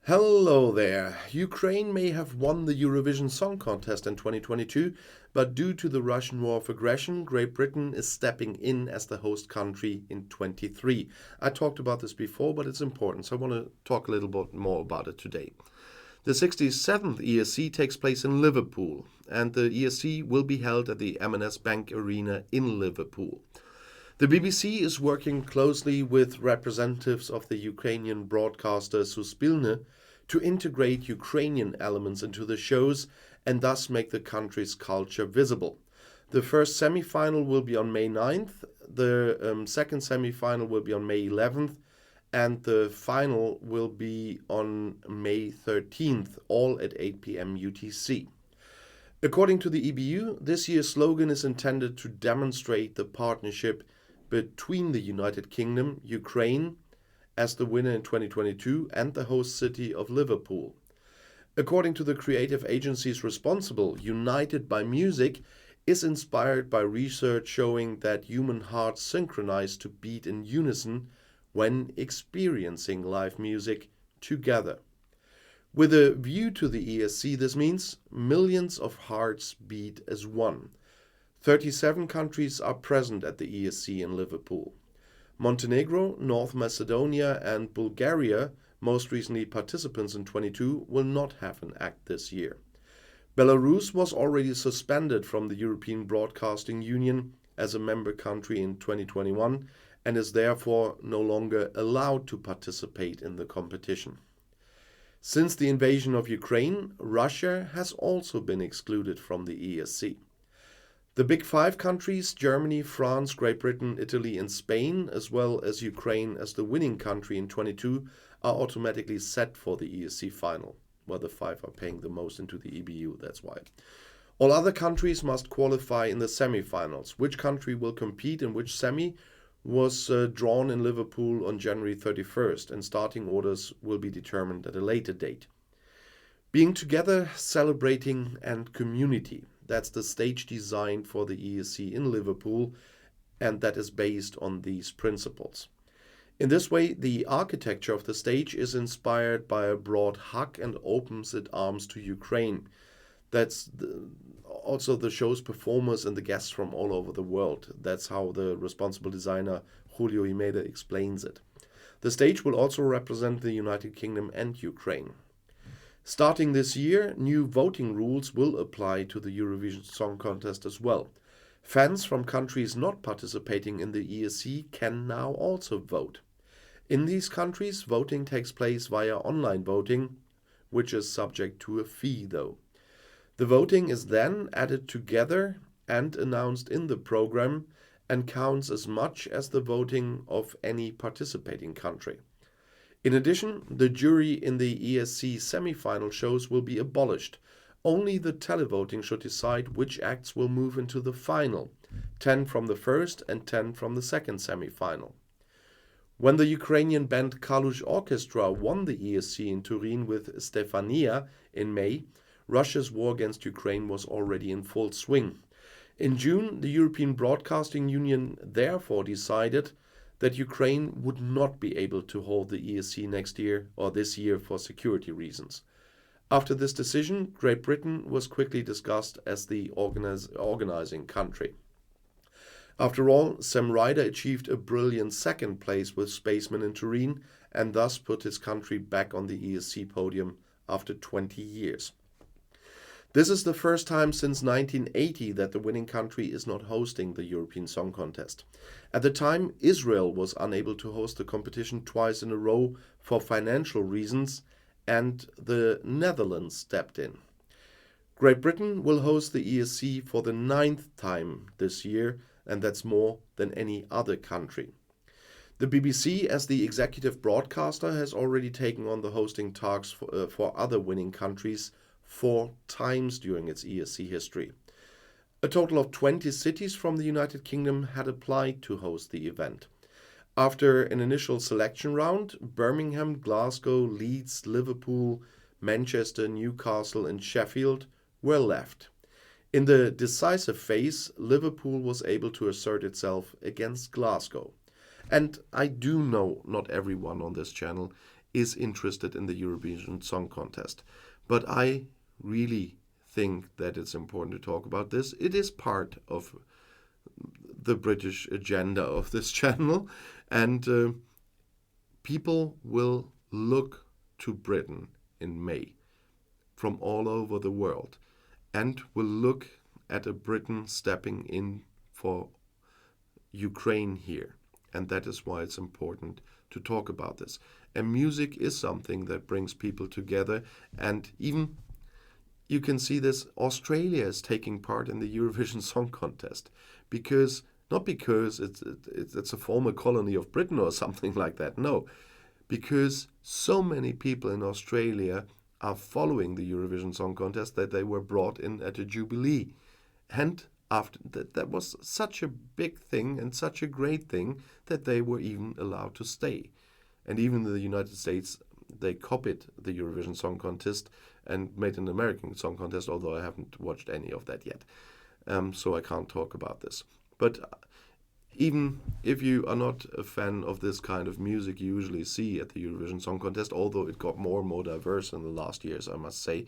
Hello there. Ukraine may have won the Eurovision Song Contest in 2022, but due to the Russian war of aggression, Great Britain is stepping in as the host country in 23. I talked about this before, but it's important, so I want to talk a little bit more about it today. The 67th ESC takes place in Liverpool, and the ESC will be held at the M&S Bank Arena in Liverpool. The BBC is working closely with representatives of the Ukrainian broadcaster Suspilne to integrate Ukrainian elements into the shows and thus make the country's culture visible. The first semi-final will be on May 9th, the second semi-final will be on May 11th, and the final will be on May 13th, all at 8 p.m. UTC. According to the EBU, this year's slogan is intended to demonstrate the partnership between the United Kingdom, Ukraine, as the winner in 2022, and the host city of Liverpool. According to the creative agencies responsible, United by Music is inspired by research showing that human hearts synchronize to beat in unison when experiencing live music together. With a view to the ESC, this means millions of hearts beat as one. 37 countries are present at the ESC in Liverpool. Montenegro, North Macedonia, and Bulgaria, most recently participants in 22, will not have an act this year. Belarus was already suspended from the European Broadcasting Union as a member country in 2021 and is therefore no longer allowed to participate in the competition. Since the invasion of Ukraine, Russia has also been excluded from the ESC. The Big Five countries, Germany, France, Great Britain, Italy, and Spain, as well as Ukraine as the winning country in 22, are automatically set for the ESC final. Well, the five are paying the most into the EBU, that's why. All other countries must qualify in the semi-finals. Which country will compete in which semi was drawn in Liverpool on January 31st, and starting orders will be determined at a later date. Being together, celebrating, and community. That's the stage designed for the ESC in Liverpool, and that is based on these principles. In this way, the architecture of the stage is inspired by a broad hug and opens its arms to Ukraine. That's also the show's performers and the guests from all over the world. That's how the responsible designer Julio Imeda explains it. The stage will also represent the United Kingdom and Ukraine. Starting this year, new voting rules will apply to the Eurovision Song Contest as well. Fans from countries not participating in the ESC can now also vote. In these countries, voting takes place via online voting, which is subject to a fee though. The voting is then added together and announced in the program and counts as much as the voting of any participating country. In addition, the jury in the ESC semi-final shows will be abolished. Only the televoting should decide which acts will move into the final, 10 from the first and 10 from the second semi-final. When the Ukrainian band Kalush Orchestra won the ESC in Turin with Stefania in May, Russia's war against Ukraine was already in full swing. In June, the European Broadcasting Union therefore decided that Ukraine would not be able to hold the ESC next year or this year for security reasons. After this decision, Great Britain was quickly discussed as the organizing country. After all, Sam Ryder achieved a brilliant second place with Spaceman in Turin and thus put his country back on the ESC podium after 20 years. This is the first time since 1980 that the winning country is not hosting the European Song Contest. At the time, Israel was unable to host the competition twice in a row for financial reasons, and the Netherlands stepped in. Great Britain will host the ESC for the 9th time this year, and that's more than any other country. The BBC, as the executive broadcaster, has already taken on the hosting tasks for other winning countries 4 times during its ESC history. A total of 20 cities from the United Kingdom had applied to host the event. After an initial selection round, Birmingham, Glasgow, Leeds, Liverpool, Manchester, Newcastle, and Sheffield were left. In the decisive phase, Liverpool was able to assert itself against Glasgow. And I do know not everyone on this channel is interested in the Eurovision Song Contest. But I really think that it's important to talk about this. It is part of the British agenda of this channel, and people will look to Britain in May from all over the world and will look at a Britain stepping in for Ukraine here. And that is why it's important to talk about this. And music is something that brings people together. And even you can see this, Australia is taking part in the Eurovision Song Contest because, not because it's a former colony of Britain or something like that, no, because so many people in Australia are following the Eurovision Song Contest that they were brought in at a jubilee. And after that was such a big thing and such a great thing that they were even allowed to stay. And even in the United States, they copied the Eurovision Song Contest and made an American Song Contest, although I haven't watched any of that yet. So I can't talk about this. But even if you are not a fan of this kind of music you usually see at the Eurovision Song Contest, although it got more and more diverse in the last years, I must say,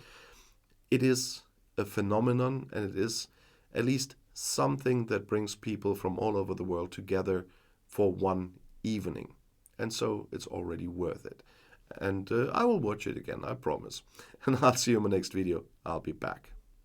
it is a phenomenon, and it is at least something that brings people from all over the world together for one evening. And so it's already worth it. And I will watch it again, I promise. And I'll see you in my next video. I'll be back.